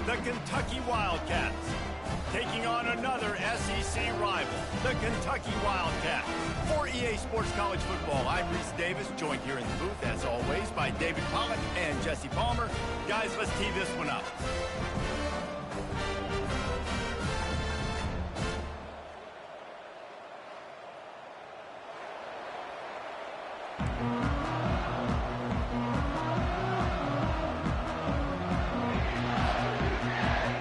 the Kentucky Wildcats. Taking on another SEC rival, the Kentucky Wildcats. For EA Sports College Football, I'm Reese Davis, joined here in the booth, as always, by David Pollack and Jesse Palmer. Guys, let's tee this one up.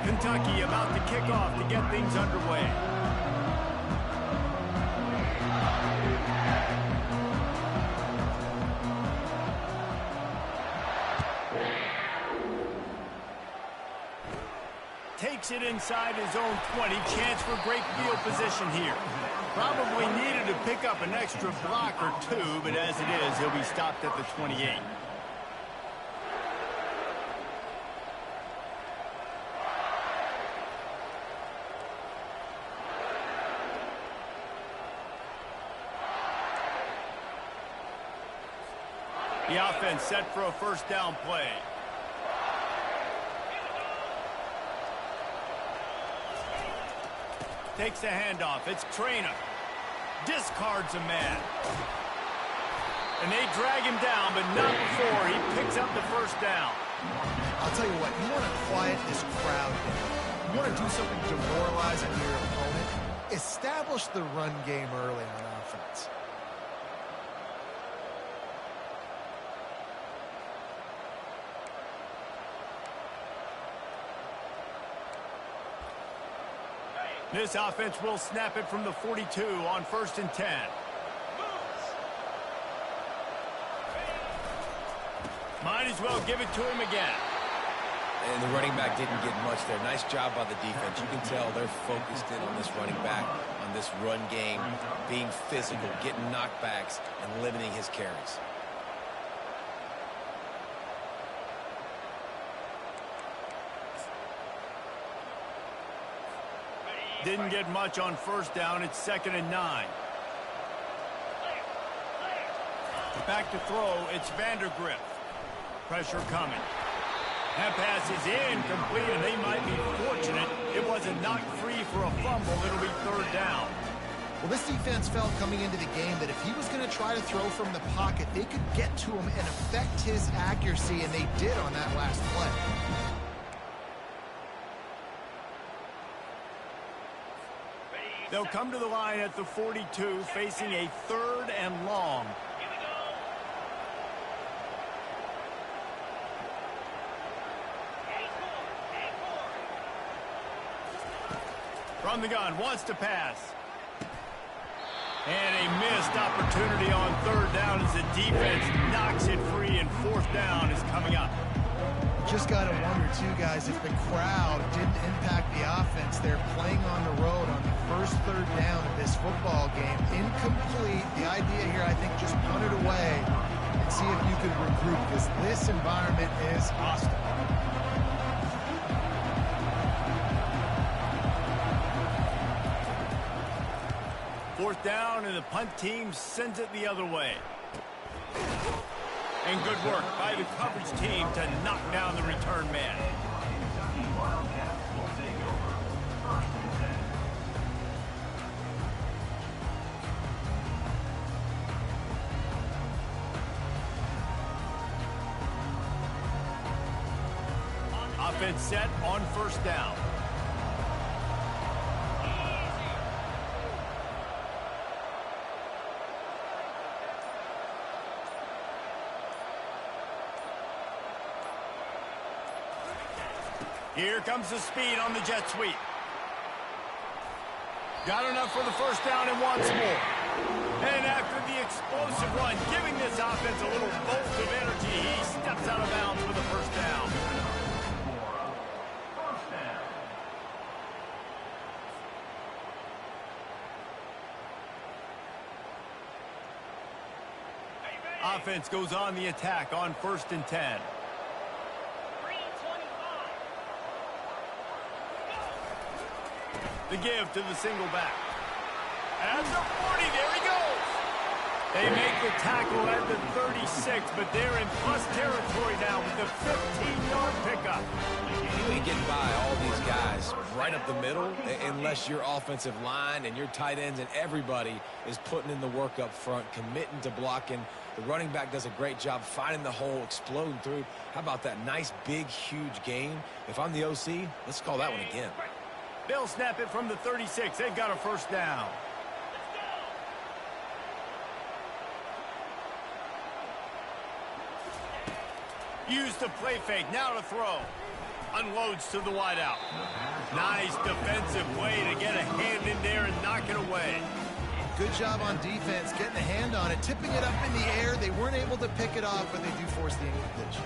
Kentucky about to kick off to get things underway. Takes it inside his own 20. Chance for great field position here. Probably needed to pick up an extra block or two, but as it is, he'll be stopped at the 28. The offense set for a first down play. Takes the handoff. It's Trainer. Discards a man. And they drag him down, but not before he picks up the first down. I'll tell you what, you want to quiet this crowd down. You want to do something demoralizing to your opponent. Establish the run game early on offense. This offense will snap it from the 42 on 1st and 10. Might as well give it to him again. And the running back didn't get much there. Nice job by the defense. You can tell they're focused in on this running back, on this run game, being physical, getting knockbacks, and limiting his carries. Didn't get much on first down. It's 2nd and 9. Back to throw. It's Vandergrift. Pressure coming. That pass is incomplete, and they might be fortunate it wasn't knocked free for a fumble. It'll be 3rd down. Well, this defense felt coming into the game that if he was going to try to throw from the pocket, they could get to him and affect his accuracy, and they did on that last play. They'll come to the line at the 42, facing a 3rd and long. From the gun, wants to pass. And a missed opportunity on 3rd down as the defense knocks it free, and 4th down is coming up. Just got to wonder, too, guys, if the crowd didn't impact the offense. They're playing on the road on the first 3rd down of this football game. Incomplete. The idea here, I think, just punt it away and see if you could regroup, because this environment is hostile. Fourth down, and the punt team sends it the other way. And good work by the coverage team to knock down the return man. Offense set on 1st down. Here comes the speed on the jet sweep. Got enough for the first down and wants more. And after the explosive run, giving this offense a little bolt of energy, he steps out of bounds for the first down. Offense goes on the attack on 1st and 10. The give to the single back. At the 40, there he goes. They make the tackle at the 36, but they're in plus territory now with the 15-yard pickup. You ain't getting by all these guys right up the middle unless your offensive line and your tight ends and everybody is putting in the work up front, committing to blocking. The running back does a great job finding the hole, exploding through. How about that nice, big, huge gain? If I'm the OC, let's call that one again. They'll snap it from the 36. They've got a first down. Use the play fake. Now to throw. Unloads to the wideout. Nice defensive play to get a hand in there and knock it away. Good job on defense, getting a hand on it, tipping it up in the air. They weren't able to pick it off, but they do force the incompletion.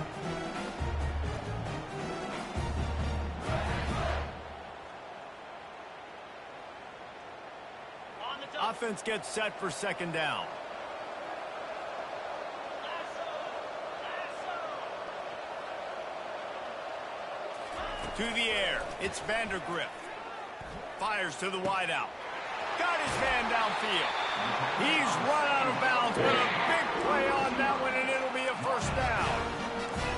Offense gets set for second down. To the air, it's Vandergrift. Fires to the wideout. Got his man downfield. He's run out of bounds, but a big play on that one, and it'll be a first down.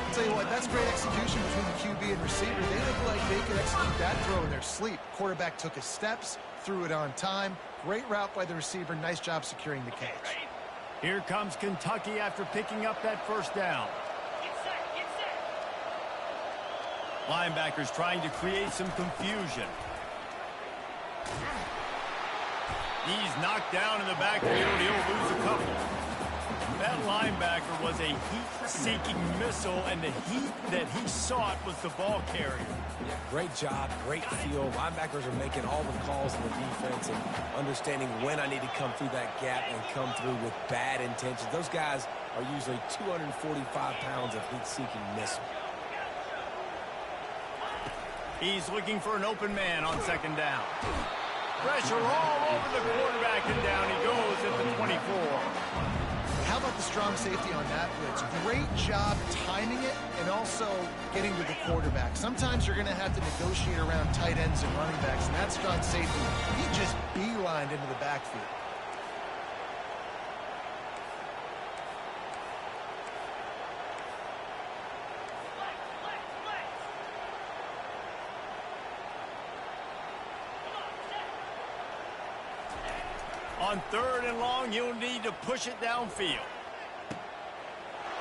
I'll tell you what, that's great execution between the QB and receiver. They look like they could execute that throw in their sleep. Quarterback took his steps, threw it on time. Great route by the receiver. Nice job securing the catch. Here comes Kentucky after picking up that first down. Linebackers trying to create some confusion. He's knocked down in the backfield. He'll lose a couple. That linebacker was a heat-seeking missile, and the heat that he sought was the ball carrier. Yeah, great job, great feel. Linebackers are making all the calls in the defense and understanding when I need to come through that gap and come through with bad intentions. Those guys are usually 245 pounds of heat-seeking missile. He's looking for an open man on second down. Pressure all over the quarterback, and down he goes at the 24. How about the strong safety on that blitz? Great job timing it and also getting to the quarterback. Sometimes you're going to have to negotiate around tight ends and running backs, and that strong safety, he just beelined into the backfield. On third and long, you'll need to push it downfield.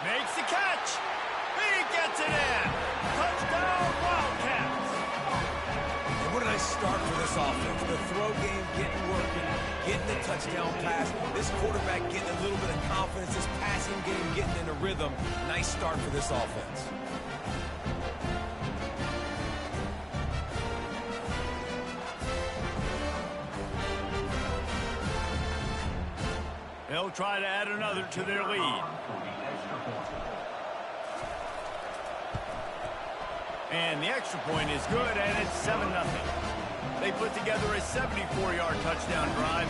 Makes the catch. He gets it in. Touchdown, Wildcats. And what a nice start for this offense. The throw game getting working, getting the touchdown pass. This quarterback getting a little bit of confidence. This passing game getting in a rhythm. Nice start for this offense. They'll try to add another to their lead. And the extra point is good, and it's 7-0. They put together a 74-yard touchdown drive,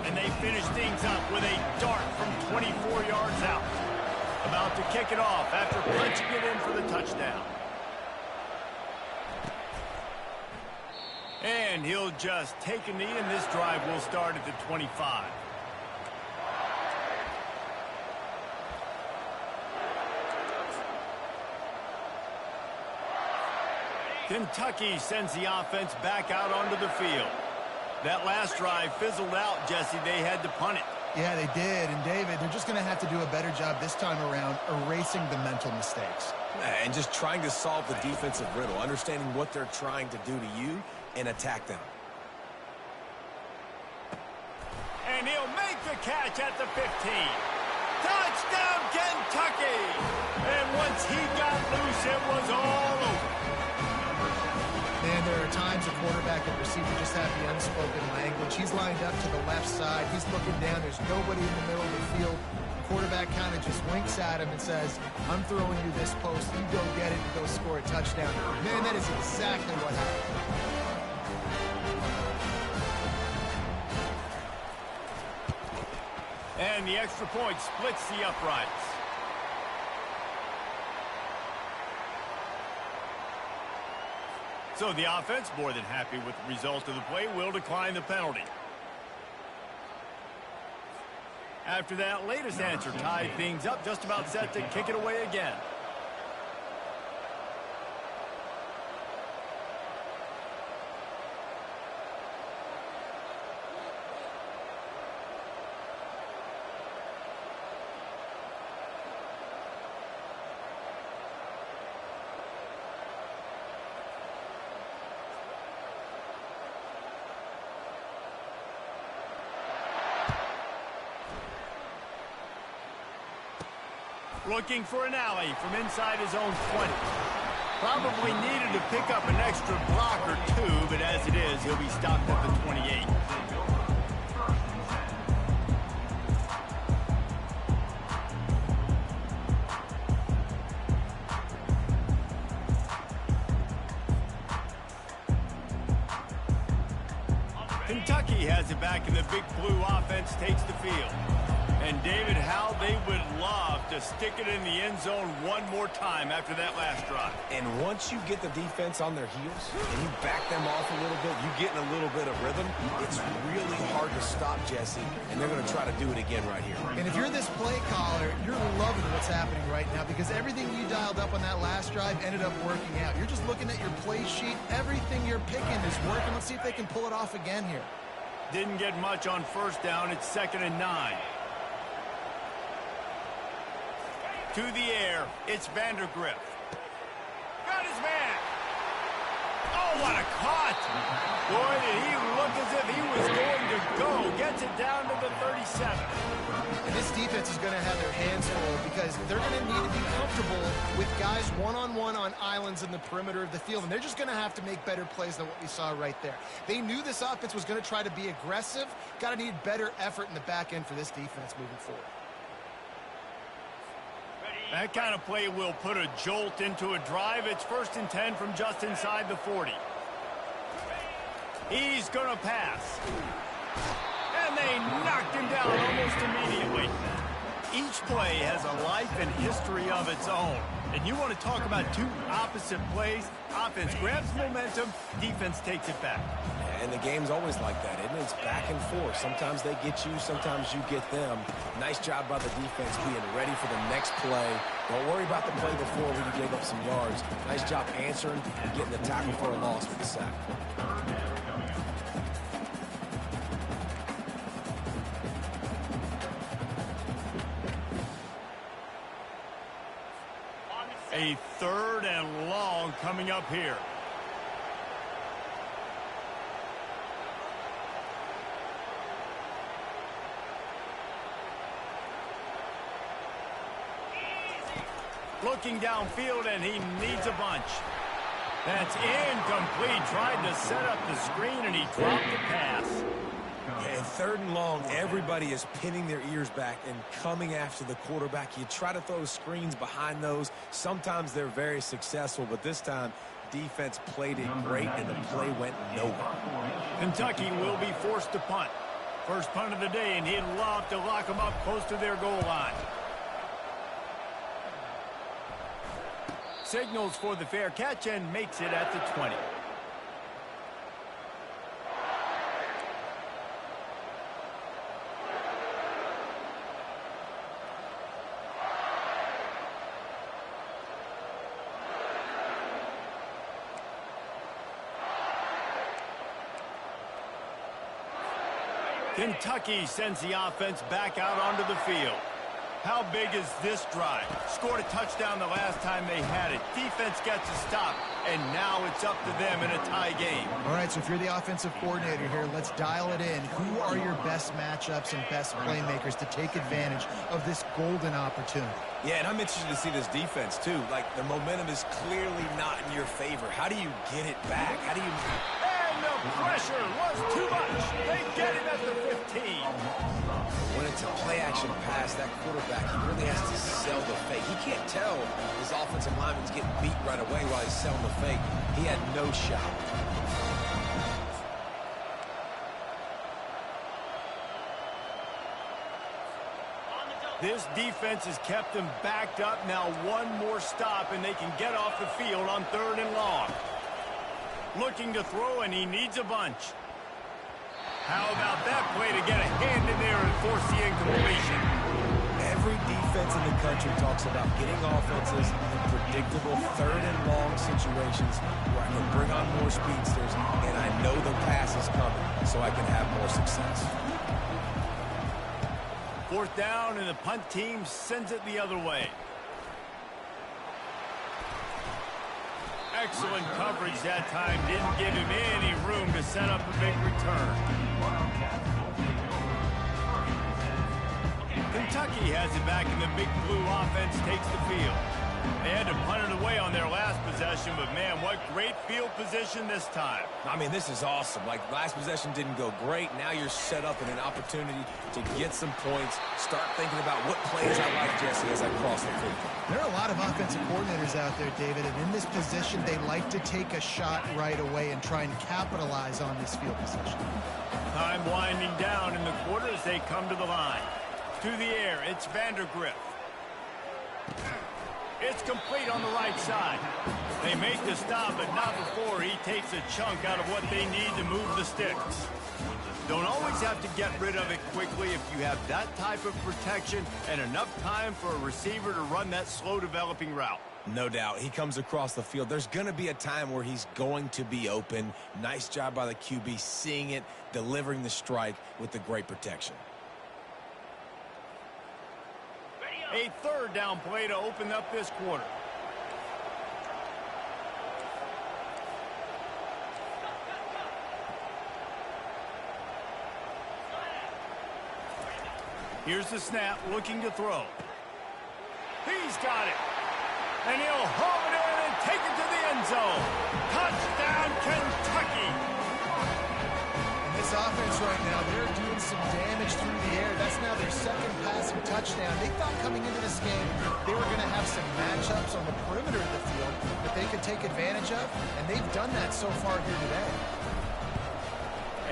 and they finish things up with a dart from 24 yards out. About to kick it off after punching it in for the touchdown. And he'll just take a knee, and this drive will start at the 25. Kentucky sends the offense back out onto the field. That last drive fizzled out, Jesse. They had to punt it. Yeah, they did. And, David, they're just going to have to do a better job this time around erasing the mental mistakes. And just trying to solve the defensive riddle, understanding what they're trying to do to you and attack them. And he'll make the catch at the 15. Touchdown, Kentucky! And once he got loose, it was all over. And there are times a quarterback and receiver just have the unspoken language. He's lined up to the left side. He's looking down. There's nobody in the middle of the field. The quarterback kind of just winks at him and says, I'm throwing you this post. You go get it and go score a touchdown. Man, that is exactly what happened. And the extra point splits the uprights. So the offense, more than happy with the result of the play, will decline the penalty. After that latest answer tied things up, just about set to kick it away again. Looking for an alley from inside his own 20. Probably needed to pick up an extra block or two, but as it is, he'll be stopped at the 28. Kentucky has it back, and the big blue offense takes the field. And David, how they would love to stick it in the end zone one more time after that last drive. And once you get the defense on their heels and you back them off a little bit, you get in a little bit of rhythm, it's really hard to stop, Jesse, and they're going to try to do it again right here. And if you're this play caller, you're loving what's happening right now because everything you dialed up on that last drive ended up working out. You're just looking at your play sheet. Everything you're picking is working. Let's see if they can pull it off again here. Didn't get much on first down. It's 2nd and 9. To the air, it's Vandergriff. Got his man. Oh, what a cut. Boy, did he look as if he was going to go. Gets it down to the 37. And this defense is going to have their hands full because they're going to need to be comfortable with guys one-on-one on islands in the perimeter of the field. And they're just going to have to make better plays than what we saw right there. They knew this offense was going to try to be aggressive. Got to need better effort in the back end for this defense moving forward. That kind of play will put a jolt into a drive. It's 1st and 10 from just inside the 40. He's going to pass. And they knocked him down almost immediately. Each play has a life and history of its own. And you want to talk about two opposite plays. Offense grabs momentum, defense takes it back. And the game's always like that, isn't it? It's back and forth. Sometimes they get you, sometimes you get them. Nice job by the defense being ready for the next play. Don't worry about the play before when you gave up some yards. Nice job answering and getting the tackle for a loss with the sack. A 3rd and long coming up here. Looking downfield, and he needs a bunch. That's incomplete. Tried to set up the screen, and he dropped the pass. And 3rd and long, everybody is pinning their ears back and coming after the quarterback. You try to throw screens behind those. Sometimes they're very successful, but this time, defense played it great, and the play went nowhere. Kentucky will be forced to punt. First punt of the day, and he'd love to lock them up close to their goal line. Signals for the fair catch and makes it at the 20. Kentucky sends the offense back out onto the field. How big is this drive? Scored a touchdown the last time they had it. Defense gets a stop, and now it's up to them in a tie game. All right, so if you're the offensive coordinator here, let's dial it in. Who are your best matchups and best playmakers to take advantage of this golden opportunity? Yeah, and I'm interested to see this defense, too. Like, the momentum is clearly not in your favor. How do you get it back? How do you... And the pressure was too much. They get him at the 15. When it's a play-action pass, that quarterback, he really has to sell the fake. He can't tell his offensive lineman's getting beat right away while he's selling the fake. He had no shot. This defense has kept them backed up. Now one more stop, and they can get off the field on 3rd and long. Looking to throw, and he needs a bunch. How about that play to get a hand in there and force the incompletion? Every defense in the country talks about getting offenses in predictable third and long situations where I can bring on more speedsters and I know the pass is coming so I can have more success. 4th down, and the punt team sends it the other way. Excellent coverage that time. Didn't give him any room to set up a big return. Kentucky has it back, and the Big Blue offense takes the field. They had to punt it away on their last possession, but man, what great field position this time. I mean, this is awesome. Like, last possession didn't go great. Now you're set up in an opportunity to get some points. Start thinking about what plays I like, Jesse, as I cross the field. There are a lot of offensive coordinators out there, David, and in this position, they like to take a shot right away and try and capitalize on this field position. Time winding down in the quarter as they come to the line. To the air, it's Vandergrift. It's complete on the right side. They make the stop, but not before he takes a chunk out of what they need to move the sticks. Don't always have to get rid of it quickly if you have that type of protection and enough time for a receiver to run that slow-developing route. No doubt. He comes across the field. There's going to be a time where he's going to be open. Nice job by the QB seeing it, delivering the strike with the great protection. A 3rd down play to open up this quarter. Here's the snap, looking to throw. He's got it. And he'll haul it in and take it to the end zone. Touchdown, Kentucky. And this offense right now, they're doing some damage through the air. That's now their 2nd passing touchdown. They thought coming into this game they were going to have some matchups on the perimeter of the field that they could take advantage of, and they've done that so far here today.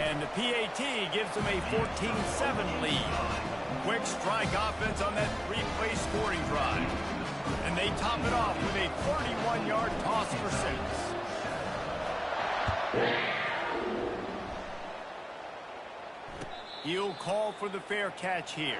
And the PAT gives them a 14-7 lead. Quick strike offense on that 3-play scoring drive. And they top it off with a 31-yard toss for 6. He'll call for the fair catch here.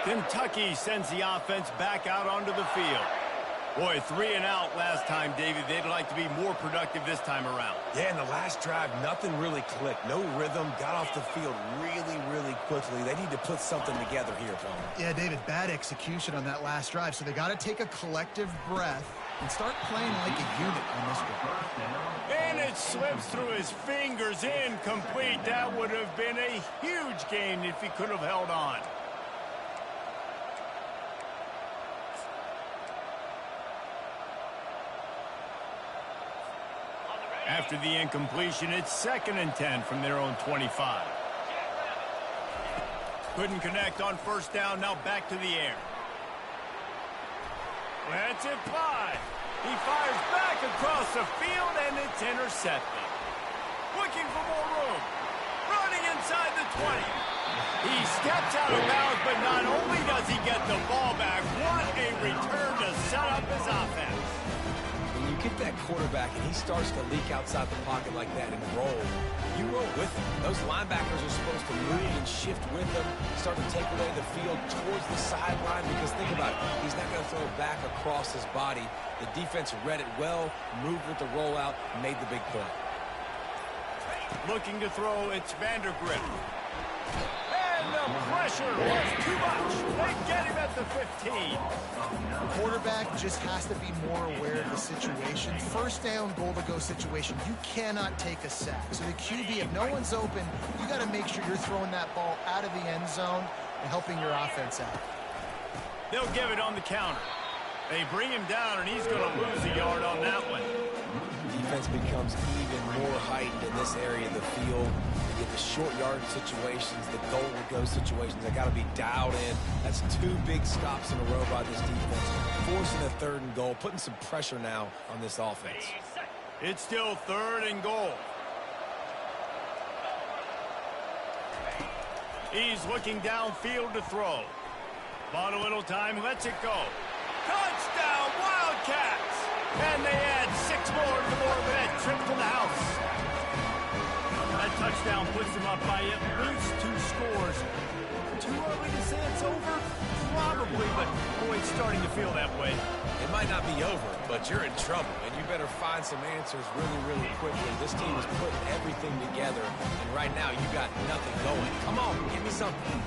Kentucky sends the offense back out onto the field. Boy, 3 and out last time, David. They'd like to be more productive this time around. Yeah, in the last drive, nothing really clicked. No rhythm, got off the field really quickly. They need to put something together here, Tom. Yeah, David, bad execution on that last drive, so they got to take a collective breath and start playing like a unit on this one. And it slips through his fingers, incomplete. That would have been a huge gain if he could have held on. After the incompletion, it's 2nd and 10 from their own 25. Couldn't connect on 1st down, now back to the air. Lets it fly. He fires back across the field, and it's intercepted. Looking for more room. Running inside the 20. He steps out of bounds, but not only does he get the ball back, what a return to set up his offense. When you get that quarterback and he starts to leak outside the pocket like that and roll, you roll with him. Those linebackers are supposed to move and shift with him, start to take away the field towards the sideline, because think about it, he's not going to throw it back across his body. The defense read it well, moved with the rollout, made the big play. Looking to throw, it's Vandergrift. And the pressure was too much. They get him at the 15. The quarterback just has to be more aware of the situation. 1st down, goal-to-go situation. You cannot take a sack. So the QB, if no one's open, you got to make sure you're throwing that ball out of the end zone and helping your offense out. They'll give it on the counter. They bring him down, and he's going to lose a yard on that one. Defense becomes even more heightened in this area of the field. You get the short yard situations, the goal-to-go situations. They got to be dialed in. That's 2 big stops in a row by this defense. Forcing a 3rd and goal, putting some pressure now on this offense. It's still 3rd and goal. He's looking downfield to throw. Bought a little time, lets it go. Touchdown, Wildcats! And they add 6 more to that trip to the house. That touchdown puts them up by at least 2 scores. Too early to say it's over? Probably, but boy, it's starting to feel that way. It might not be over, but you're in trouble, and you better find some answers really, really quickly. This team is putting everything together, and right now you got nothing going. Come on, give me something.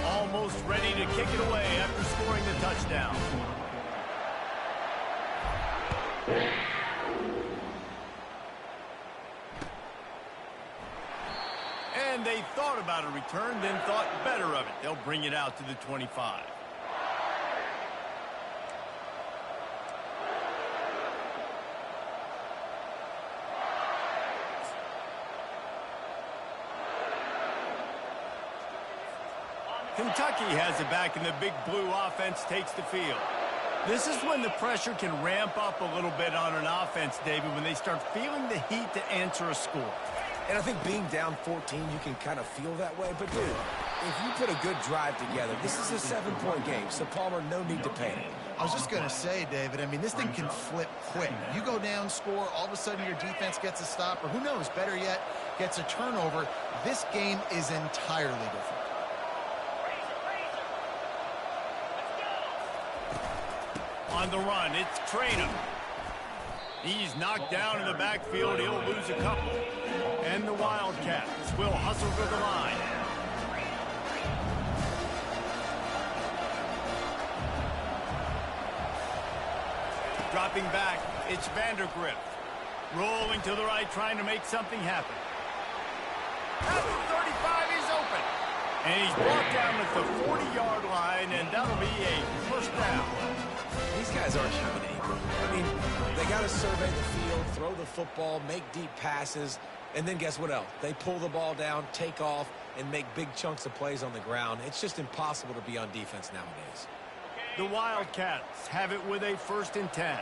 Almost ready to kick it away after scoring the touchdown. And they thought about a return, then thought better of it. They'll bring it out to the 25. Kentucky has it back, and the big blue offense takes the field. This is when the pressure can ramp up a little bit on an offense, David, when they start feeling the heat to answer a score. And I think being down 14, you can kind of feel that way. But, dude, if you put a good drive together, this is a 7-point game, so, Palmer, no need to panic. I was just going to say, David, I mean, this thing can flip quick. You go down, score, all of a sudden your defense gets a stop, or who knows, better yet, gets a turnover. This game is entirely different. On the run, it's Traynham. He's knocked down in the backfield. He'll lose a couple. And the Wildcats will hustle for the line. Dropping back, it's Vandergrift. Rolling to the right, trying to make something happen. At the 35, he's open. And he's brought down at the 40-yard line, and that'll be a first down. These guys aren't human anymore. I mean, they got to survey the field, throw the football, make deep passes, and then guess what else? They pull the ball down, take off, and make big chunks of plays on the ground. It's just impossible to be on defense nowadays. The Wildcats have it with a 1st and 10.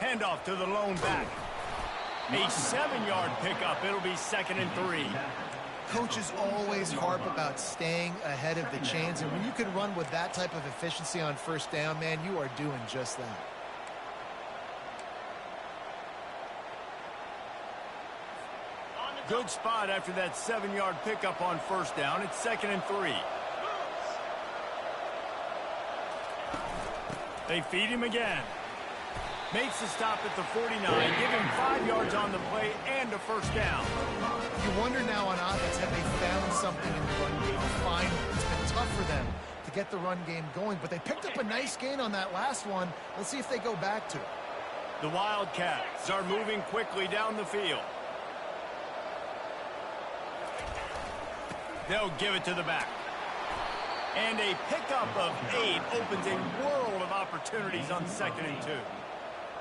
Handoff to the lone back. A 7-yard pickup. It'll be 2nd and 3. Coaches always harp about staying ahead of the chains, and when you can run with that type of efficiency on 1st down, man, you are doing just that. Good spot after that 7-yard pickup on 1st down. It's 2nd and 3. They feed him again. Makes the stop at the 49. Give him 5 yards on the play and a 1st down. You wonder now on offense, have they found something in the run game? Finally, it's been tough for them to get the run game going, but they picked up a nice gain on that last one. Let's see if they go back to it. The Wildcats are moving quickly down the field. They'll give it to the back. And a pickup of 8 opens a world of opportunities on 2nd and 2.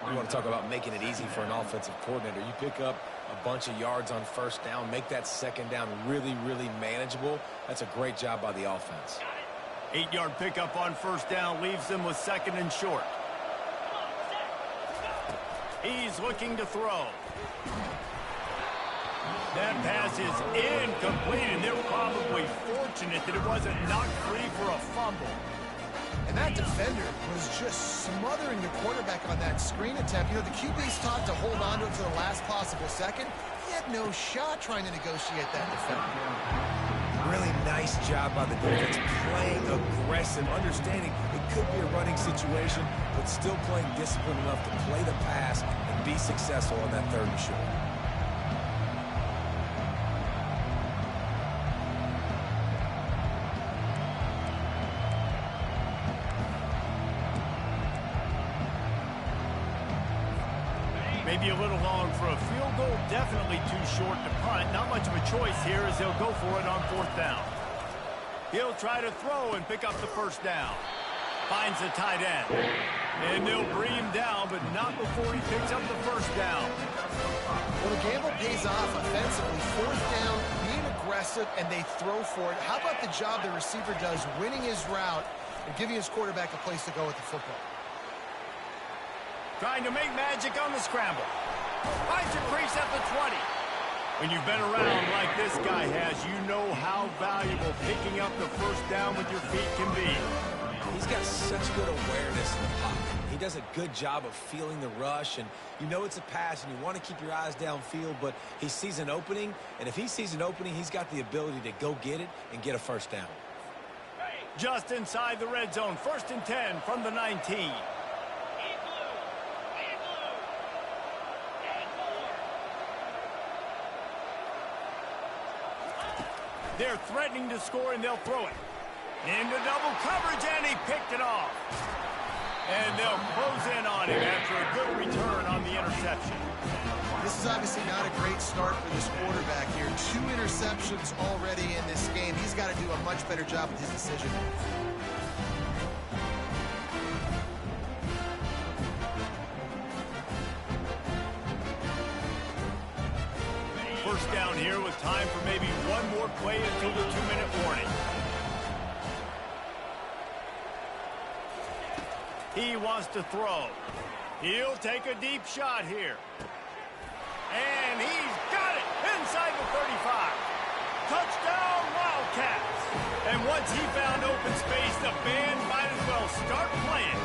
You want to talk about making it easy for an offensive coordinator. You pick up a bunch of yards on 1st down, make that 2nd down really, really manageable. That's a great job by the offense. 8-yard pickup on 1st down leaves them with 2nd and short. He's looking to throw. That pass is incomplete, and they're probably fortunate that it wasn't knocked free for a fumble. And that defender was just smothering the quarterback on that screen attempt. You know, the QB's taught to hold on to it to the last possible second. He had no shot trying to negotiate that defender. Really nice job by the defense, playing aggressive, understanding it could be a running situation, but still playing disciplined enough to play the pass and be successful on that 3rd and short. Maybe a little long for a field goal, definitely too short to punt. Not much of a choice here as they'll go for it on 4th down. He'll try to throw and pick up the 1st down. Finds the tight end. And they'll bring him down, but not before he picks up the first down. Well, the gamble pays off offensively. Fourth down, being aggressive, and they throw for it. How about the job the receiver does winning his route and giving his quarterback a place to go with the football? Trying to make magic on the scramble. Finds a crease at the 20. When you've been around like this guy has, you know how valuable picking up the first down with your feet can be. He's got such good awareness in the pocket. He does a good job of feeling the rush, and you know it's a pass, and you want to keep your eyes downfield, but he sees an opening, and if he sees an opening, he's got the ability to go get it and get a first down. Just inside the red zone, 1st and 10 from the 19. They're threatening to score, and they'll throw it. Into double coverage, and he picked it off. And they'll close in on him after a good return on the interception. This is obviously not a great start for this quarterback here. 2 interceptions already in this game. He's got to do a much better job with his decision. First down here with time for maybe one more play until the 2-minute warning. He wants to throw. He'll take a deep shot here. And he's got it inside the 35. Touchdown, Wildcats. And once he found open space, the band might as well start playing.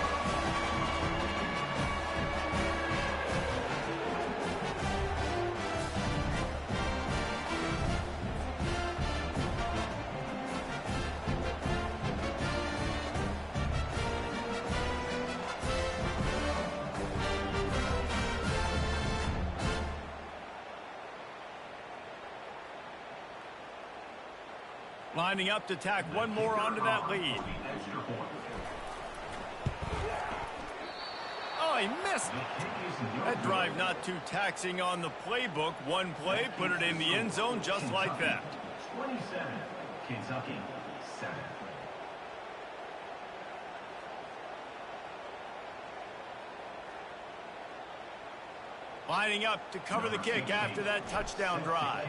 Lining up to tack one more onto that lead. Oh, he missed it. That drive not too taxing on the playbook. One play, put it in the end zone just like that. 27, Kentucky, 7. Lining up to cover the kick after that touchdown drive.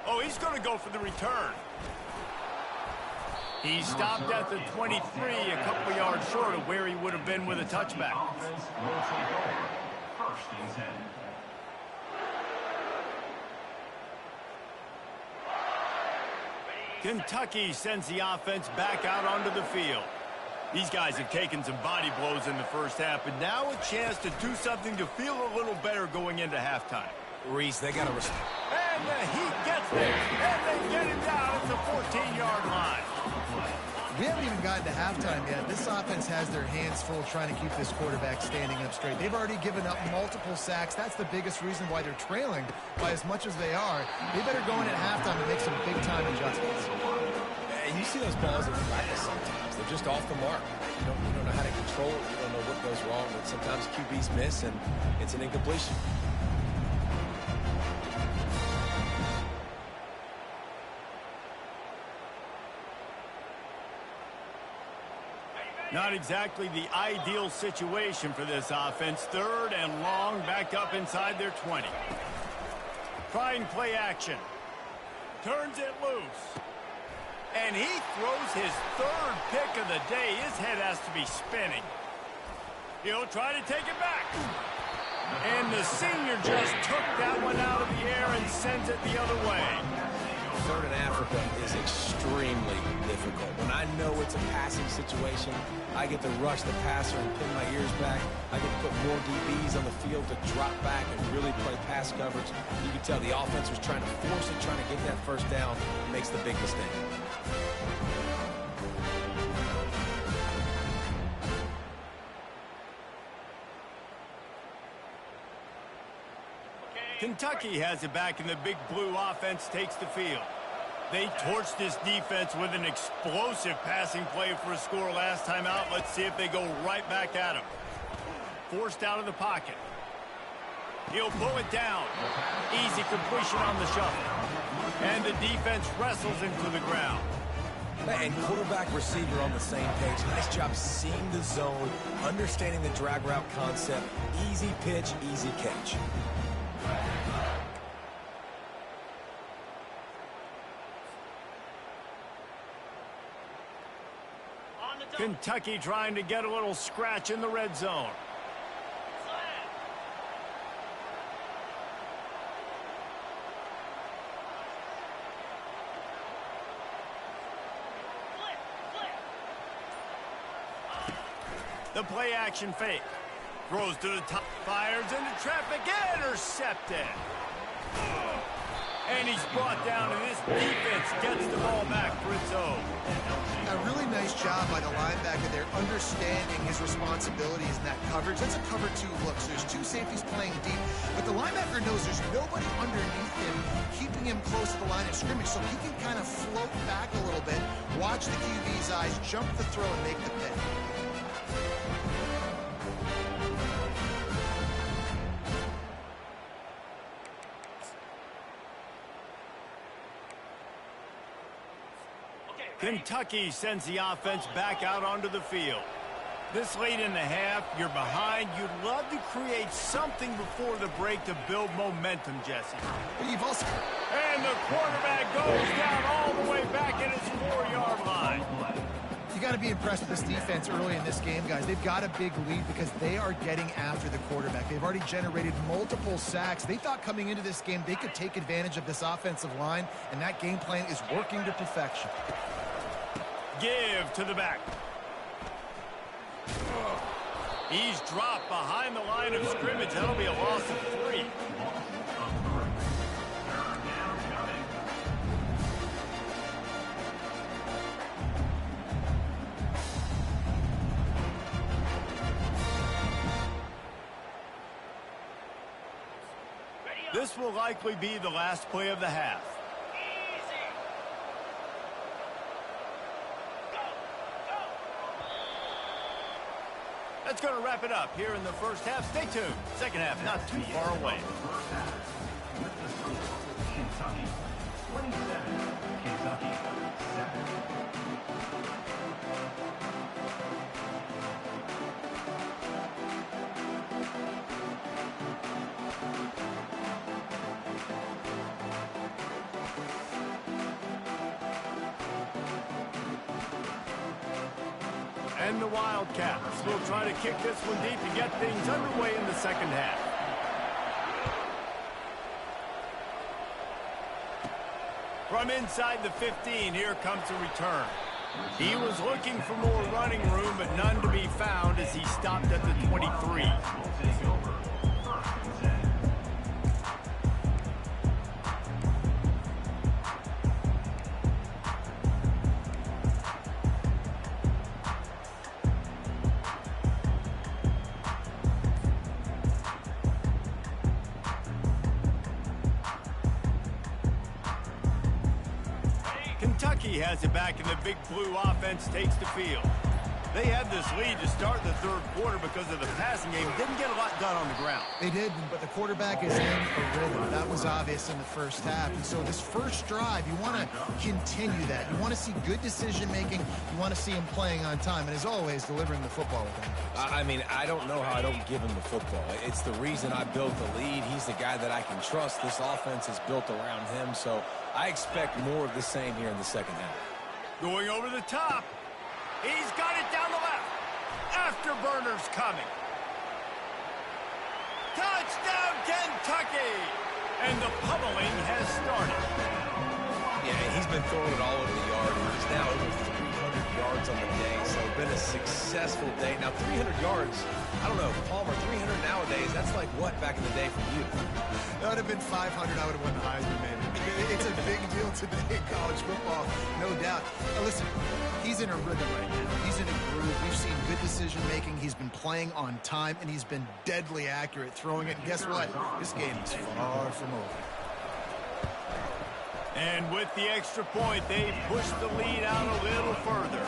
Oh, he's going to go for the return. He stopped at the 23, a couple yards short of where he would have been with a touchback. Kentucky sends the offense back out onto the field. These guys have taken some body blows in the first half, but now a chance to do something to feel a little better going into halftime. Reese, they got to respect. And the Heat gets there, and they get him down at the 14-yard line. We haven't even gotten to halftime yet. This offense has their hands full trying to keep this quarterback standing up straight. They've already given up multiple sacks. That's the biggest reason why they're trailing by as much as they are. They better go in at halftime and make some big-time adjustments. And you see those balls in practice sometimes. They're just off the mark. You don't know how to control it. You don't know what goes wrong. But sometimes QBs miss, and it's an incompletion. Not exactly the ideal situation for this offense. 3rd and long, back up inside their 20. Trying play action. Turns it loose. And he throws his 3rd pick of the day. His head has to be spinning. He'll try to take it back. And the senior just took that one out of the air and sends it the other way. 3rd in Africa is extremely difficult. When I know it's a passing situation, I get to rush the passer and pin my ears back. I get to put more DBs on the field to drop back and really play pass coverage. You can tell the offense was trying to force it, trying to get that first down. It makes the big mistake. Kentucky has it back, and the big blue offense takes the field. They torched this defense with an explosive passing play for a score last time out. Let's see if they go right back at him. Forced out of the pocket. He'll pull it down. Easy completion on the shuffle. And the defense wrestles him to the ground. And quarterback, receiver on the same page. Nice job seeing the zone, understanding the drag route concept. Easy pitch, easy catch. Kentucky trying to get a little scratch in the red zone. The play action fake. Throws to the top, fires into traffic, intercepted. And he's brought down, and this defense gets the ball back for its own. A really nice job by the linebacker there, understanding his responsibilities in that coverage. That's a cover two look. So there's two safeties playing deep, but the linebacker knows there's nobody underneath him, keeping him close to the line of scrimmage, so he can kind of float back a little bit, watch the QB's eyes, jump the throw, and make the pick. Kentucky sends the offense back out onto the field. This late in the half, you're behind. You'd love to create something before the break to build momentum, Jesse. You've also... And the quarterback goes down all the way back at his 4-yard line. You got to be impressed with this defense early in this game, guys. They've got a big lead because they are getting after the quarterback. They've already generated multiple sacks. They thought coming into this game they could take advantage of this offensive line, and that game plan is working to perfection. Give to the back. He's dropped behind the line of scrimmage. That'll be a loss of 3. This will likely be the last play of the half. That's going to wrap it up here in the first half. Stay tuned. Second half, not too far away. Kentucky 27, Kentucky 7. And the Wildcats will try to kick this one deep to get things underway in the second half. From inside the 15, here comes a return. He was looking for more running room, but none to be found as he stopped at the 23. Kentucky has it back, and the Big Blue offense takes the field. They had this lead to start the third quarter because of the passing game. Didn't get a lot done on the ground. They did, but the quarterback is in a rhythm. That was obvious in the first half. And so this first drive, you want to continue that. You want to see good decision-making. You want to see him playing on time. And as always, delivering the football with him. I mean, I don't know how I don't give him the football. It's the reason I built the lead. He's the guy that I can trust. This offense is built around him, so I expect more of the same here in the second half. Going over the top. He's got it down the left. Afterburner's coming. Touchdown, Kentucky! And the pummeling has started. Yeah, he's been throwing it all over the yard. He's now over 300 yards on the day, so been a successful day. Now, 300 yards, I don't know, Palmer, 300 nowadays, that's like what back in the day for you? That would have been 500. I would have won the Heisman, man. It's a big deal today in college football, no doubt. Now listen, he's in a rhythm right now. He's in a groove. We've seen good decision-making. He's been playing on time, and he's been deadly accurate throwing it. And guess what? This game is far from over. And with the extra point, they push the lead out a little further.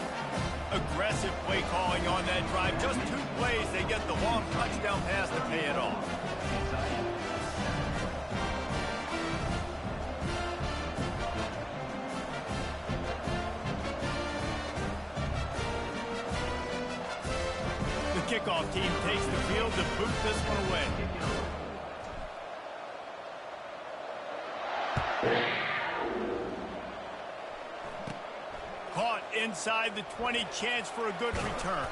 Aggressive play calling on that drive. Just 2 plays, they get the long touchdown pass to pay it off. kickoff team takes the field to boot this one away. Caught inside the 20, chance for a good return.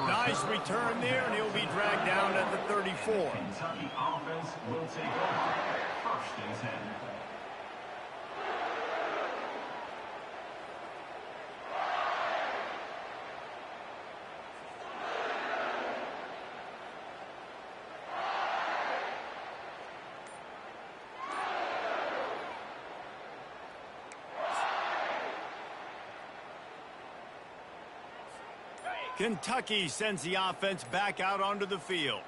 Nice return there, and he'll be dragged down at the 34. Kentucky offense will take over. 1st and 10. Kentucky sends the offense back out onto the field.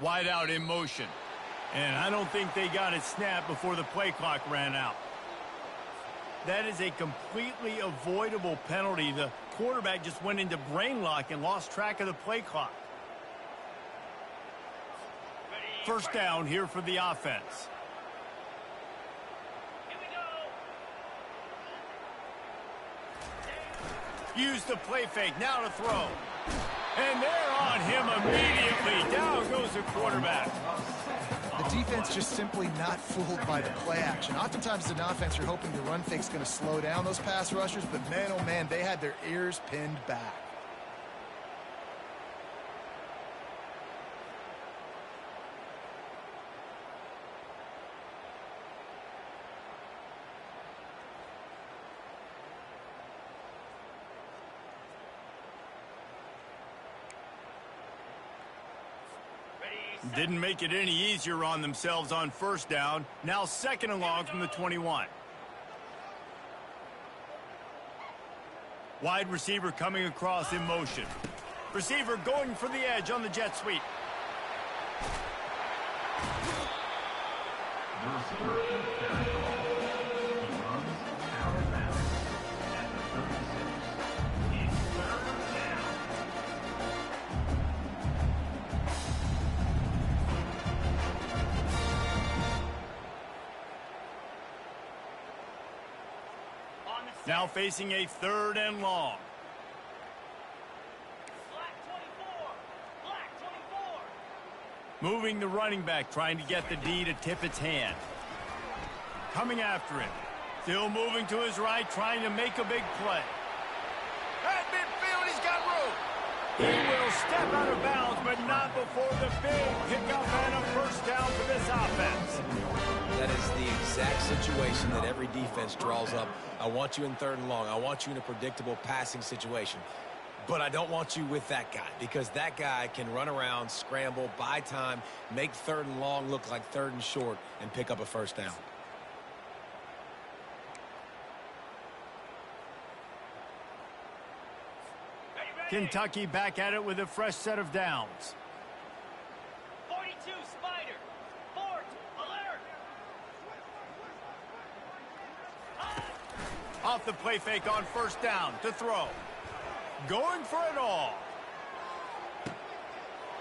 Wide out in motion. And I don't think they got it snapped before the play clock ran out. That is a completely avoidable penalty. The quarterback just went into brain lock and lost track of the play clock. First down here for the offense. Use the play fake, now to throw. And they're on him immediately. Down goes the quarterback. The defense just simply not fooled by the play action. Oftentimes as an offense, you're hoping the run fake's going to slow down those pass rushers, but man, oh man, they had their ears pinned back. Didn't make it any easier on themselves on first down. Now 2nd and long from the 21. Wide receiver coming across in motion. Receiver going for the edge on the jet sweep. The receiver is very tall. He runs out of bounds at the 36. It's 3rd down. Now facing a 3rd and long. Moving the running back, trying to get the D to tip its hand. Coming after him. Still moving to his right, trying to make a big play. At midfield, he's got room. He will step out of bounds, but not before the big pickup and a first down for this offense. That is the exact situation that every defense draws up. I want you in 3rd and long. I want you in a predictable passing situation. But I don't want you with that guy, because that guy can run around, scramble, buy time, make 3rd and long look like 3rd and short, and pick up a first down. Kentucky back at it with a fresh set of downs. 42, Spider. Fort, alert. Off the play fake on first down to throw. Going for it all.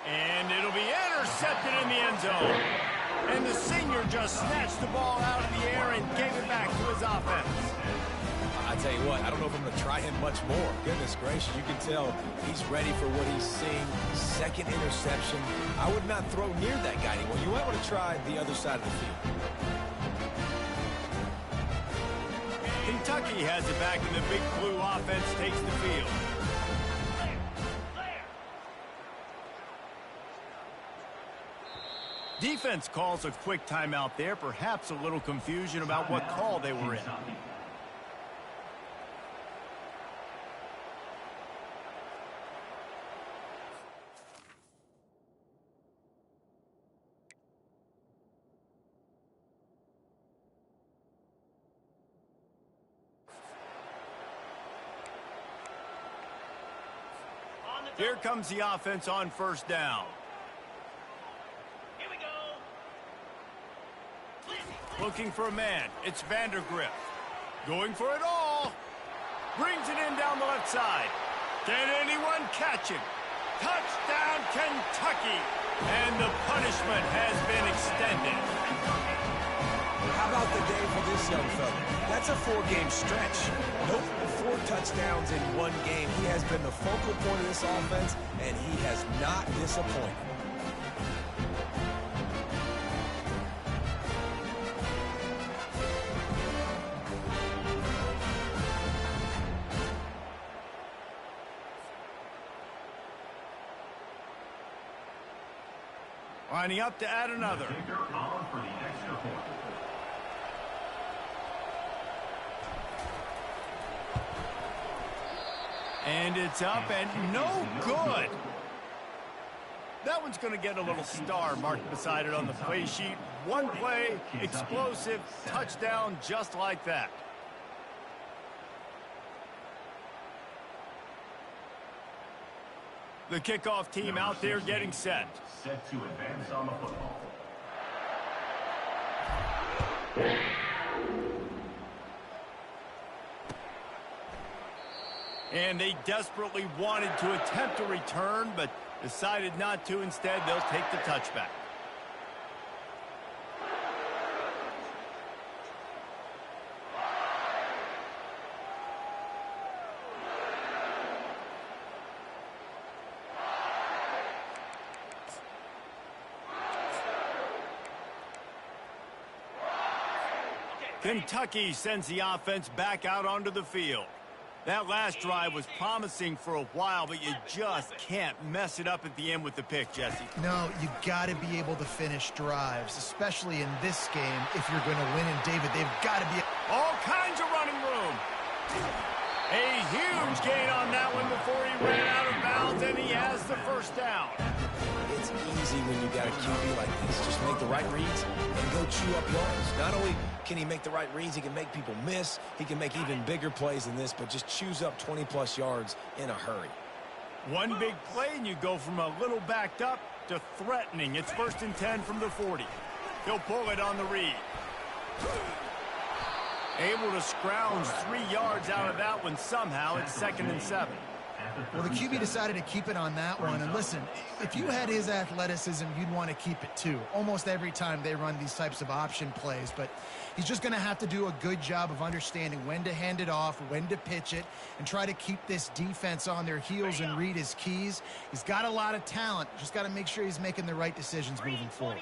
And it'll be intercepted in the end zone. And the senior just snatched the ball out of the air and gave it back to his offense. I tell you what, I don't know if I'm going to try him much more. Goodness gracious, you can tell he's ready for what he's seeing. 2nd interception. I would not throw near that guy anymore. You might want to try the other side of the field. Kentucky has it back, and the big blue offense takes the field. Defense calls a quick timeout there. Perhaps a little confusion about what call they were in. Here comes the offense on first down. Here we go. Looking for a man. It's Vandergrift. Going for it all. Brings it in down the left side. Can anyone catch him? Touchdown, Kentucky. And the punishment has been extended. How about the day for this young fella? That's a 4-game stretch. Nope, 4 touchdowns in 1 game. He has been the focal point of this offense, and he has not disappointed. Lining up to add another. Kicker on for the extra point. And it's up and no good. That one's going to get a little star marked beside it on the play sheet. One play, explosive, touchdown just like that. The kickoff team out there getting set. Set to advance on the football. And they desperately wanted to attempt a return, but decided not to. Instead, they'll take the touchback. Kentucky sends the offense back out onto the field. That last drive was promising for a while, but you just can't mess it up at the end with the pick, Jesse. No, you got to be able to finish drives, especially in this game if you're going to win. And, David, they've got to be... All kinds of running room. A huge gain on that one before he ran out of bounds, and he has the first down. It's easy when you got a QB like this. Just make the right reads and go chew up yards. Not only can he make the right reads, he can make people miss. He can make even bigger plays than this, but just chews up 20-plus yards in a hurry. One big play, and you go from a little backed up to threatening. It's 1st and 10 from the 40. He'll pull it on the read. Able to scrounge 3 yards out of that one somehow. It's 2nd and 7. Well, the QB decided to keep it on that one. And listen, if you had his athleticism, you'd want to keep it too. Almost every time they run these types of option plays. But he's just going to have to do a good job of understanding when to hand it off, when to pitch it, and try to keep this defense on their heels and read his keys. He's got a lot of talent. Just got to make sure he's making the right decisions moving forward.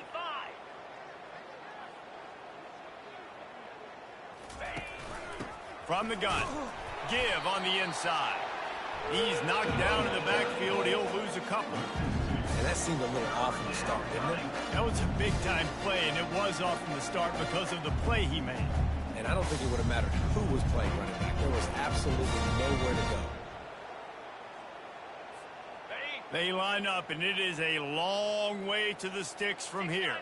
From the gun, give on the inside. He's knocked down in the backfield. He'll lose a couple. And that seemed a little off from the start, didn't it? That was a big-time play, and it was off from the start because of the play he made. And I don't think it would have mattered who was playing running back. There was absolutely nowhere to go. They line up, and it is a long way to the sticks from here.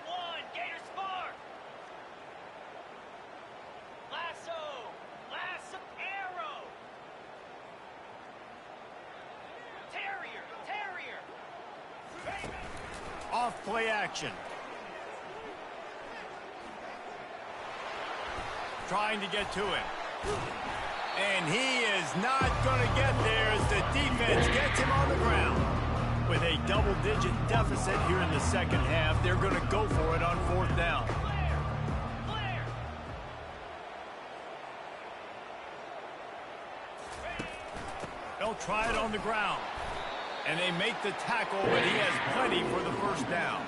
Off play action. Trying to get to him. And he is not going to get there as the defense gets him on the ground. With a double-digit deficit here in the second half, they're going to go for it on 4th down. They'll try it on the ground. And they make the tackle, but he has plenty for the first down.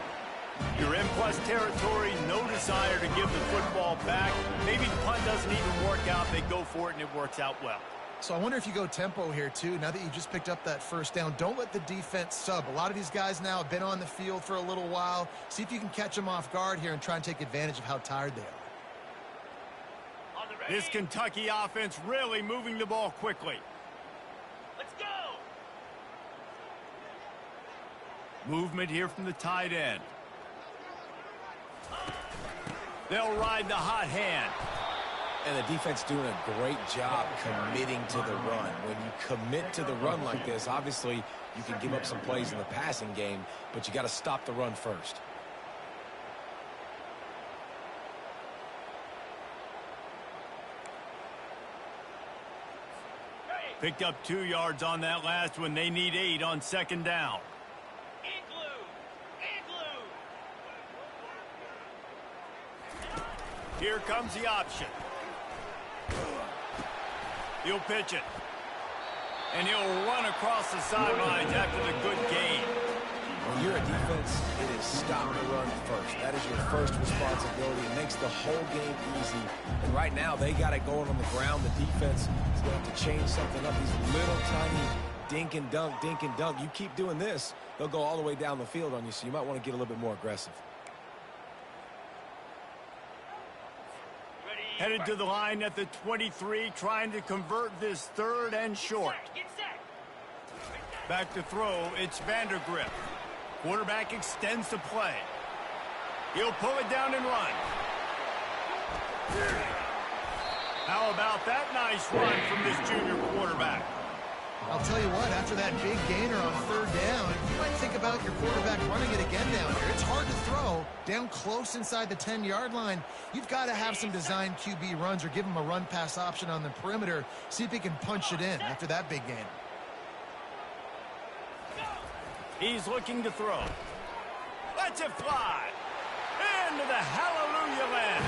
You're in plus territory, no desire to give the football back. Maybe the punt doesn't even work out. They go for it, and it works out well. So I wonder if you go tempo here, too, now that you just picked up that first down. Don't let the defense sub. A lot of these guys now have been on the field for a little while. See if you can catch them off guard here and try and take advantage of how tired they are. This Kentucky offense really moving the ball quickly. Let's go! Movement here from the tight end. They'll ride the hot hand. And the defense doing a great job committing to the run. When you commit to the run like this, obviously you can give up some plays in the passing game, but you got to stop the run first. Picked up 2 yards on that last one. They need 8 on 2nd down. Here comes the option. He'll pitch it. And he'll run across the sidelines after the good gain. When you're a defense, it is stop the run first. That is your first responsibility. It makes the whole game easy. And right now, they got it going on the ground. The defense is going to have to change something up. These little tiny dink and dunk, dink and dunk. You keep doing this, they'll go all the way down the field on you, so you might want to get a little bit more aggressive. Headed to the line at the 23, trying to convert this 3rd and short. Get set. Back to throw, it's Vandergrift. Quarterback extends the play. He'll pull it down and run. How about that nice run from this junior quarterback? I'll tell you what, after that big gainer on 3rd down, you might think about your quarterback running it again down here. It's hard to throw down close inside the 10-yard line. You've got to have some designed QB runs or give him a run-pass option on the perimeter. See if he can punch it in after that big gain. He's looking to throw. Lets it fly. Into the hallelujah land.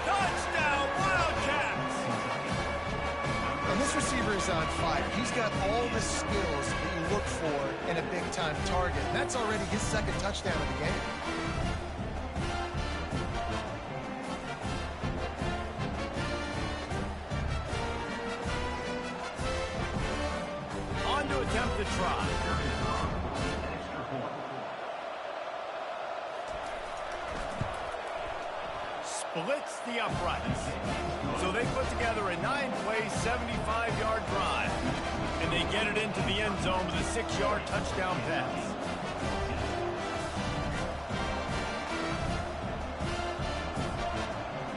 Touchdown, Wildcats! And this receiver is on fire. He's got all the skills that you look for in a big-time target. And that's already his 2nd touchdown of the game. On to attempt the try. Splits the uprights. So they put together a 9-play, 75-yard drive. And they get it into the end zone with a 6-yard touchdown pass.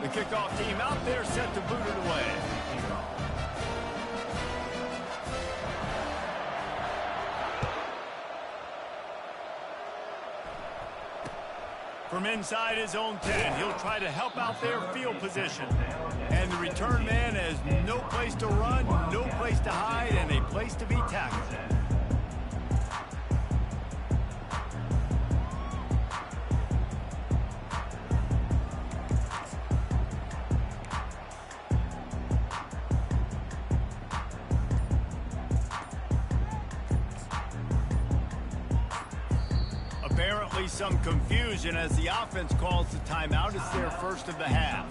The kickoff team out there set to boot it away. From inside his own 10, he'll try to help out their field position. And the return man has no place to run, no place to hide, and a place to be tackled. Apparently some confusion as the offense calls the timeout. It's their first of the half.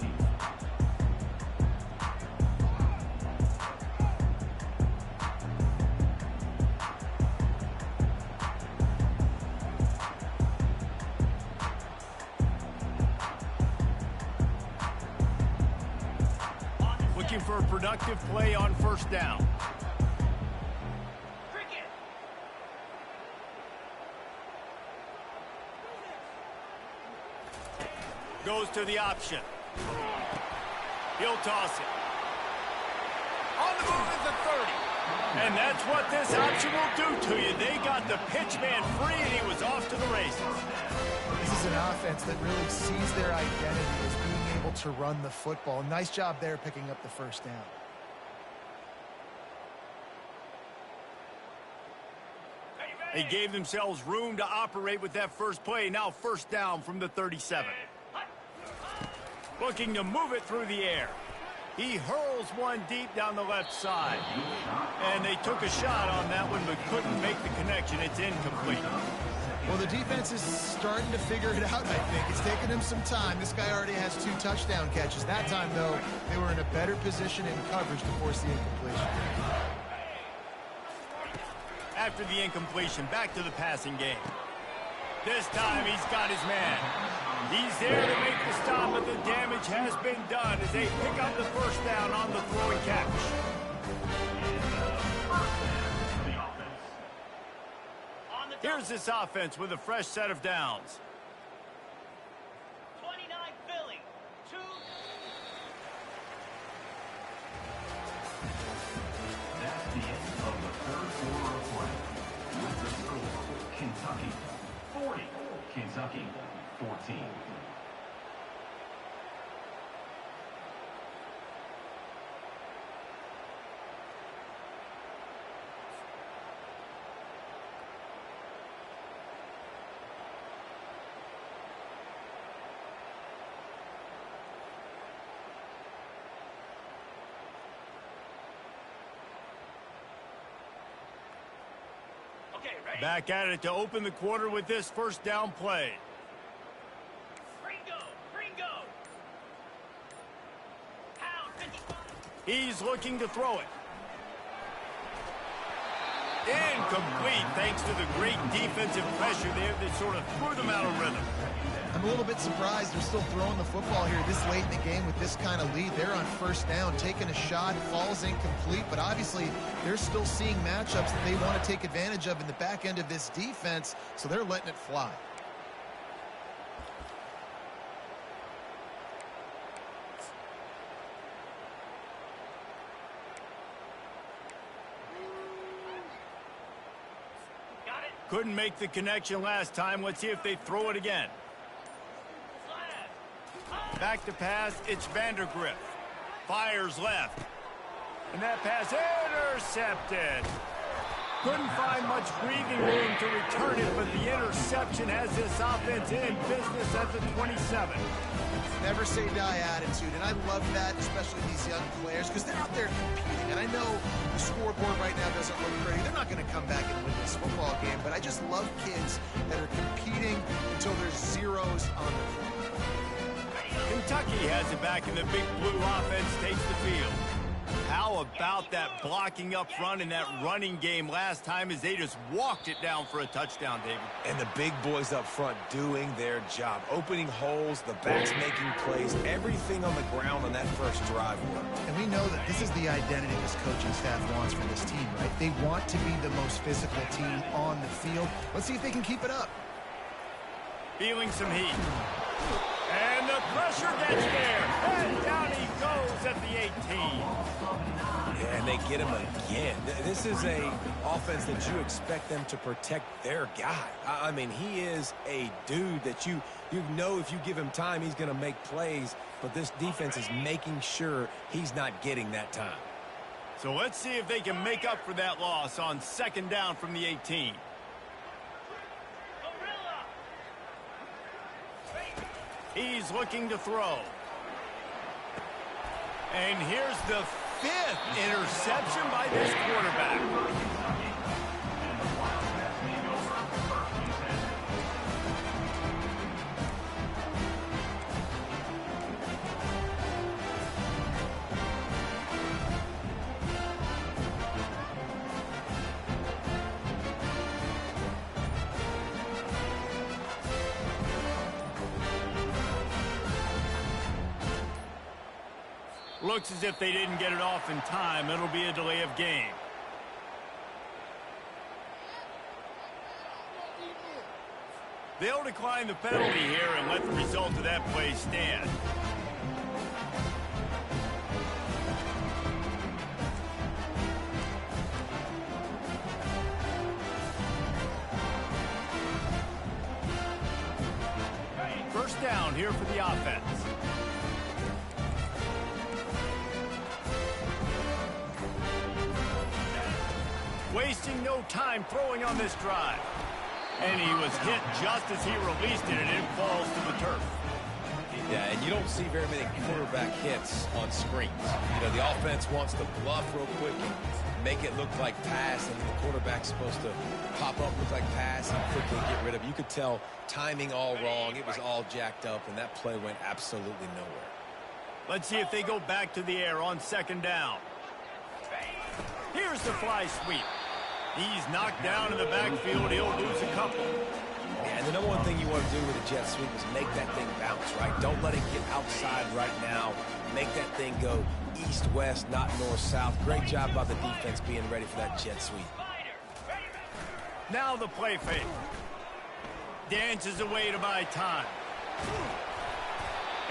Looking for a productive play on 1st down. Goes to the option. He'll toss it. On the move at the 30. And that's what this option will do to you. They got the pitch man free, and he was off to the races. This is an offense that really sees their identity as being able to run the football. Nice job there picking up the 1st down. They gave themselves room to operate with that first play. Now 1st down from the 37. Looking to move it through the air. He hurls one deep down the left side. And they took a shot on that one, but couldn't make the connection. It's incomplete. Well, the defense is starting to figure it out, I think. It's taken him some time. This guy already has 2 touchdown catches. That time, though, they were in a better position in coverage to force the incompletion. After the incompletion, back to the passing game. This time, he's got his man. He's there to make the stop, but the damage has been done as they pick up the 1st down on the throwing catch. Here's this offense with a fresh set of downs. 29 Philly. 2. That's the end of the 3rd quarter of play. With the score, Kentucky 40, Kentucky 14. Okay, ready? Back at it to open the quarter with this first down play. Gringo, gringo. Pound 55. He's looking to throw it. Incomplete, thanks to the great defensive pressure there that sort of threw them out of rhythm. I'm a little bit surprised they're still throwing the football here this late in the game with this kind of lead. They're on first down, taking a shot, falls incomplete, but obviously they're still seeing matchups that they want to take advantage of in the back end of this defense, so they're letting it fly. Got it. Couldn't make the connection last time. Let's see if they throw it again. Slab. Back to pass, it's Vandergriff. Fires left. And that pass intercepted. Couldn't find much breathing room to return it, but the interception has this offense in business at the 27. Never say die attitude, and I love that, especially these young players, because they're out there competing. And I know the scoreboard right now doesn't look pretty. They're not going to come back and win this football game, but I just love kids that are competing until there's zeros on the clock. Kentucky has it back, and the big blue offense takes the field. How about that blocking up front in that running game last time as they just walked it down for a touchdown, David? And the big boys up front doing their job. Opening holes, the backs making plays, everything on the ground on that first drive worked. And we know that this is the identity this coaching staff wants for this team, right? They want to be the most physical team on the field. Let's see if they can keep it up. Feeling some heat. And the pressure gets there. And down he goes at the 18. Yeah, and they get him again. This is a offense that you expect them to protect their guy. I mean, he is a dude that you know if you give him time, he's going to make plays. But this defense is making sure he's not getting that time. So let's see if they can make up for that loss on second down from the 18. Gorilla. He's looking to throw. And here's the 5th interception by this quarterback. Looks as if they didn't get it off in time. It'll be a delay of game. They'll decline the penalty here and let the result of that play stand. First down here for the offense. Wasting no time throwing on this drive. And he was hit just as he released it, and it falls to the turf. Yeah, and you don't see very many quarterback hits on screens. You know, the offense wants to bluff real quick and make it look like pass, and the quarterback's supposed to pop up, look like pass, and quickly get rid of it. You could tell timing all wrong. It was all jacked up, and that play went absolutely nowhere. Let's see if they go back to the air on second down. Here's the fly sweep. He's knocked down in the backfield. He'll lose a couple. Yeah, and the number one thing you want to do with a jet sweep is make that thing bounce, right? Don't let it get outside right now. Make that thing go east-west, not north-south. Great job by the defense being ready for that jet sweep. Now the play fake. Dances away to buy time.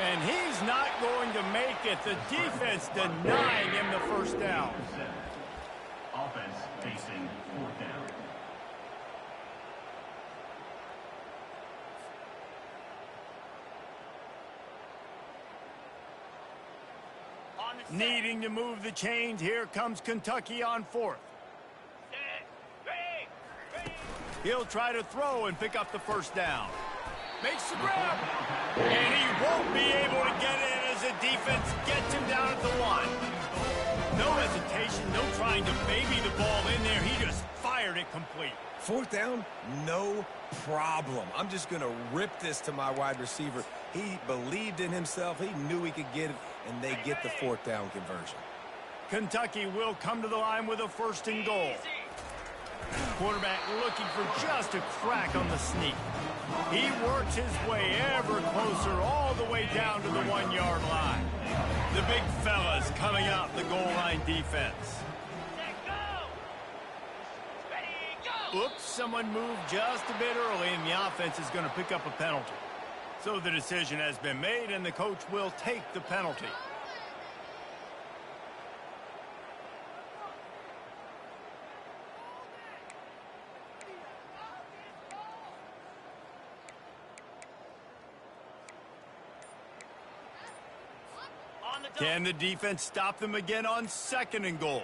And he's not going to make it. The defense denying him the first down. Offense facing fourth down. Needing to move the chains, here comes Kentucky on fourth. He'll try to throw and pick up the first down. Makes the grab. And he won't be able to get in as the defense gets him down at the 1. No hesitation, no trying to baby the ball in there. He just fired fired it complete. Fourth down, no problem. I'm just going to rip this to my wide receiver. He believed in himself. He knew he could get it, and they get the fourth down conversion. Kentucky will come to the line with a 1st and goal. Quarterback looking for just a crack on the sneak. He works his way ever closer all the way down to the 1-yard line. The big fellas coming out the goal line defense. Oops, someone moved just a bit early, and the offense is going to pick up a penalty. So the decision has been made, and the coach will take the penalty. Can the defense stop them again on 2nd and goal?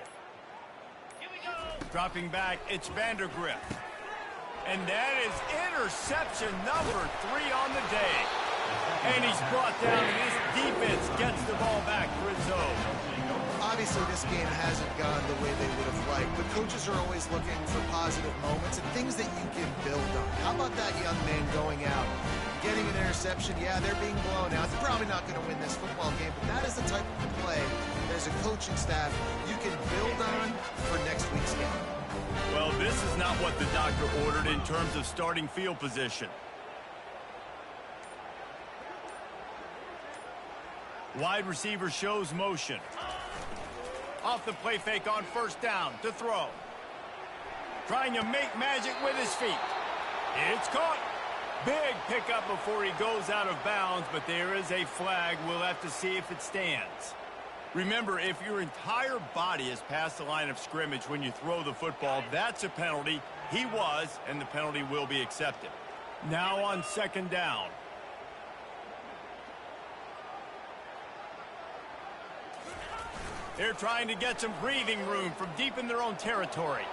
Here we go. Dropping back, it's Vandergrift. And that is interception number 3 on the day. And he's brought down, and his defense gets the ball back for its own. Obviously, this game hasn't gone the way they would have liked, but coaches are always looking for positive moments and things that you can build on. How about that young man going out, getting an interception? Yeah, they're being blown out. They're probably not going to win this football game, but that is the type of play that as a coaching staff you can build on for next week's game. Well, this is not what the doctor ordered in terms of starting field position. Wide receiver shows motion. Off the play fake on 1st down to throw. Trying to make magic with his feet. It's caught. Big pickup before he goes out of bounds, but there is a flag. We'll have to see if it stands. Remember, if your entire body is past the line of scrimmage when you throw the football, that's a penalty. He was, and the penalty will be accepted. Now on 2nd down. They're trying to get some breathing room from deep in their own territory.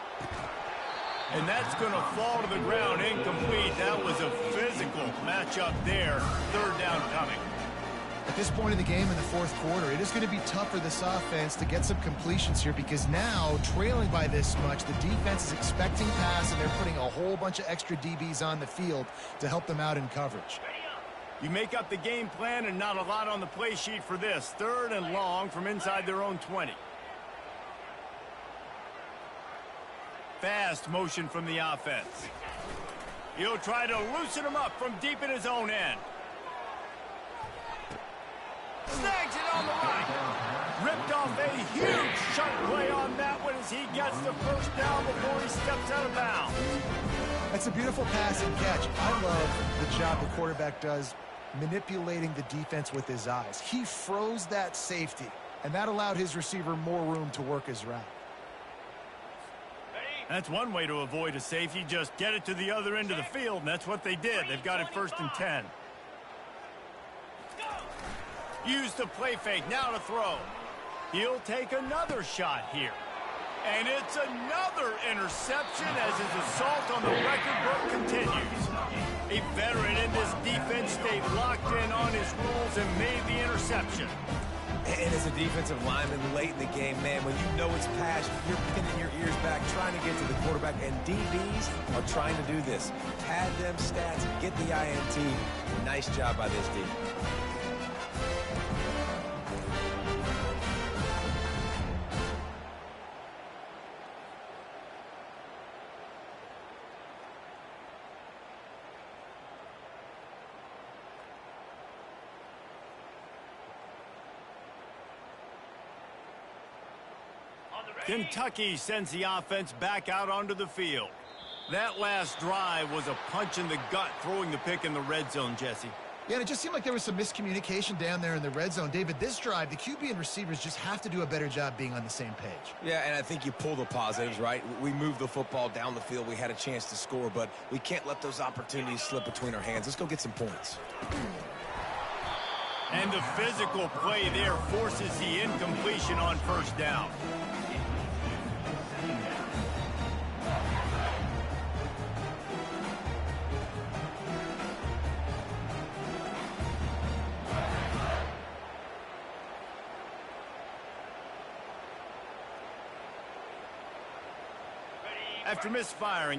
And that's going to fall to the ground incomplete. That was a physical matchup there. 3rd down coming. At this point in the game in the 4th quarter, it is going to be tough for this offense to get some completions here because now, trailing by this much, the defense is expecting pass, and they're putting a whole bunch of extra DBs on the field to help them out in coverage. You make up the game plan and not a lot on the play sheet for this. 3rd and long from inside their own 20. Fast motion from the offense. He'll try to loosen him up from deep in his own end. Snags it on the right. Ripped off a huge chunk play on that one as he gets the 1st down before he steps out of bounds. That's a beautiful pass and catch. I love the job the quarterback does manipulating the defense with his eyes. He froze that safety, and that allowed his receiver more room to work his route. That's one way to avoid a safety. Just get it to the other end of the field, and that's what they did. They've got it 1st and 10. Use the play fake, now to throw. He'll take another shot here. And it's another interception as his assault on the record book continues. A veteran in this defense stayed locked in on his rules and made the interception. And as a defensive lineman late in the game, man, when you know it's passed, you're pinning your ears back, trying to get to the quarterback, and DBs are trying to do this. Pad them stats, get the INT. Nice job by this D. Kentucky sends the offense back out onto the field. That last drive was a punch in the gut, throwing the pick in the red zone, Jesse. Yeah, and it just seemed like there was some miscommunication down there in the red zone. David, this drive, the QB and receivers just have to do a better job being on the same page. Yeah, and I think you pull the positives, right? We moved the football down the field. We had a chance to score, but we can't let those opportunities slip between our hands. Let's go get some points. And the physical play there forces the incompletion on 1st down. After misfiring